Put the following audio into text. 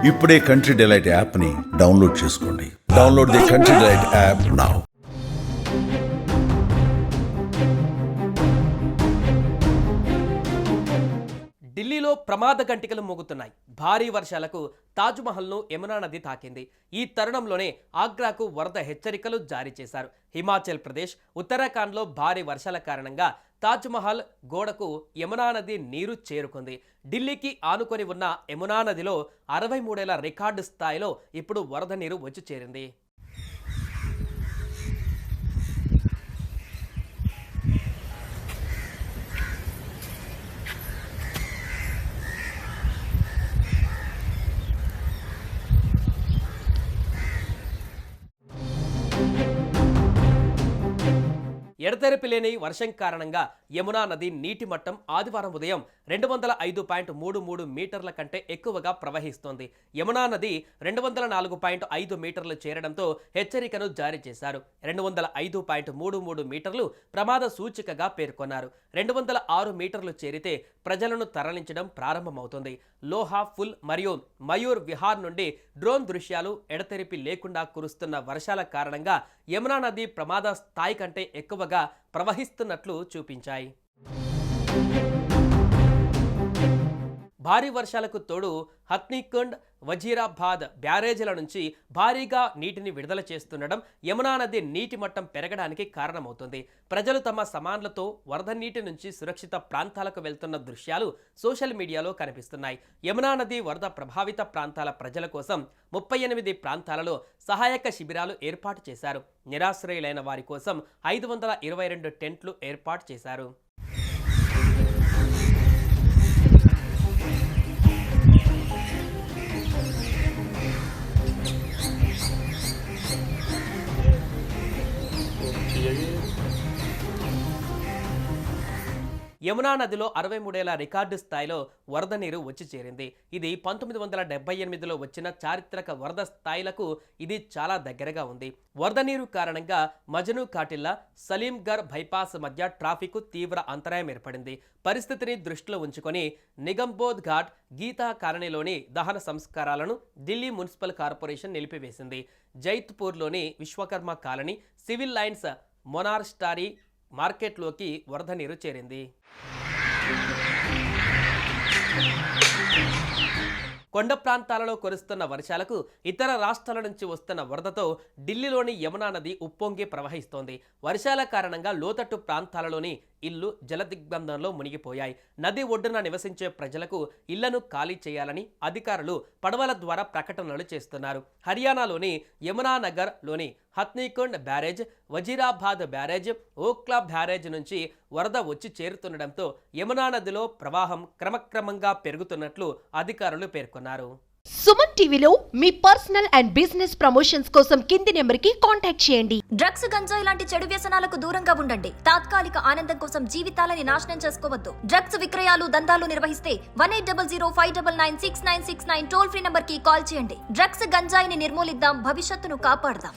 ఇప్పుడే country delight యాప్ని download చేసుకోండి. Download the country delight app now. ఢిల్లీలో ప్రమాద గంటికలు మోగుతున్నాయి. భారీ వర్షాలకు తాజ్మహల్ను యమునా నది తాకింది. ఈ తరుణంలోనే ఆగ్రాకు వరద హెచ్చరికలు జారీ చేశారు. హిమాచల్ ప్రదేశ్, ఉత్తరాఖండ్లో భారీ వర్షాల కారణంగా తాజ్మహల్ గోడకు యమునా నది నీరు చేరుకుంది. ఢిల్లీకి ఆనుకొని ఉన్న యమునా నదిలో 63 రికార్డు స్థాయిలో ఇప్పుడు వరద నీరు వచ్చి చేరింది. ఎడతెరిపి లేని వర్షం కారణంగా యమునా నది నీటి మట్టం ఆదివారం ఉదయం 205.33 మీటర్ల కంటే ఎక్కువగా ప్రవహిస్తోంది. యమునా నది 204.5 మీటర్లు చేరడంతో హెచ్చరికను జారీ చేశారు. 205.33 మీటర్లు ప్రమాద సూచికగా పేర్కొన్నారు. 206 మీటర్లు చేరితే ప్రజలను తరలించడం ప్రారంభమవుతుంది. లోహా ఫుల్ మరియు మయూర్ విహార్ నుండి డ్రోన్ దృశ్యాలు ఎడతెరిపి లేకుండా కురుస్తున్న వర్షాల కారణంగా యమునా నది ప్రమాద స్థాయి కంటే ఎక్కువగా ప్రవహిస్తున్నట్లు చూపించాయి. భారీ వర్షాలకు తోడు హత్నీకుండ్, వజీరాబాద్ బ్యారేజీల నుంచి భారీగా నీటిని విడుదల చేస్తుండడం యమునా నది నీటి మట్టం పెరగడానికి కారణమవుతుంది. ప్రజలు తమ సామాన్లతో వరద నీటి నుంచి సురక్షిత ప్రాంతాలకు వెళ్తున్న దృశ్యాలు సోషల్ మీడియాలో కనిపిస్తున్నాయి. యమునా నది వరద ప్రభావిత ప్రాంతాల ప్రజల కోసం 38 ప్రాంతాలలో సహాయక శిబిరాలు ఏర్పాటు చేశారు. నిరాశ్రయులైన వారి కోసం 522 టెంట్లు ఏర్పాటు చేశారు. యమునా నదిలో 63 రికార్డు స్థాయిలో వరద నీరు వచ్చి చేరింది. ఇది 1978లో వచ్చిన చారిత్రక వరద స్థాయిలకు ఇది చాలా దగ్గరగా ఉంది. వరద నీరు కారణంగా మజను కాటిల్లా, సలీంగర్ బైపాస్ మధ్య ట్రాఫిక్ తీవ్ర అంతరాయం ఏర్పడింది. పరిస్థితిని దృష్టిలో ఉంచుకొని నిగంబోధ్ ఘాట్, గీతా కాలనీలోని దహన సంస్కారాలను ఢిల్లీ మున్సిపల్ కార్పొరేషన్ నిలిపివేసింది. జైత్పూర్లోని Vishwakarma colony, civil lines, monastery మార్కెట్లోకి వరద నీరు చేరింది. కొండ ప్రాంతాలలో కురుస్తున్న వర్షాలకు ఇతర రాష్ట్రాల నుంచి వస్తున్న వరదతో ఢిల్లీలోని యమునా నది ఉప్పొంగి ప్రవహిస్తోంది. వర్షాల కారణంగా లోతట్టు ప్రాంతాలలోని ఇల్లు జలదిగ్బంధంలో మునిగిపోయాయి. నది ఒడ్డున నివసించే ప్రజలకు ఇళ్లను ఖాళీ చేయాలని అధికారులు పడవల ద్వారా ప్రకటనలు చేస్తున్నారు. హర్యానాలోని యమునానగర్ లోని Hathnikund barrage, Wazirabad barrage, Okhla barrage నుంచి వరద వచ్చి చేరుతుండటంతో యమునా నదిలో ప్రవాహం క్రమక్రమంగా పెరుగుతున్నట్లు అధికారులు పేర్కొన్నారు. సుమన్ టీవీలో మీ పర్సనల్ అండ్ బిజినెస్ ప్రమోషన్స్ కోసం కింది నెంబర్కి కాంటాక్ట్ చేయండి. డ్రగ్స్, గంజాయి లాంటి చెడు వ్యసనాలకు దూరంగా ఉండండి. తాత్కాలిక ఆనందం కోసం జీవితాలని నాశనం చేసుకోవద్దు. డ్రగ్స్ విక్రయాలు, దందాలు నిర్వహిస్తే 180059996969 టోల్ ఫ్రీ నంబర్ కి కాల్ చేయండి. డ్రగ్స్, గంజాయిని నిర్మూలిద్దాం, భవిష్యత్తును కాపాడదాం.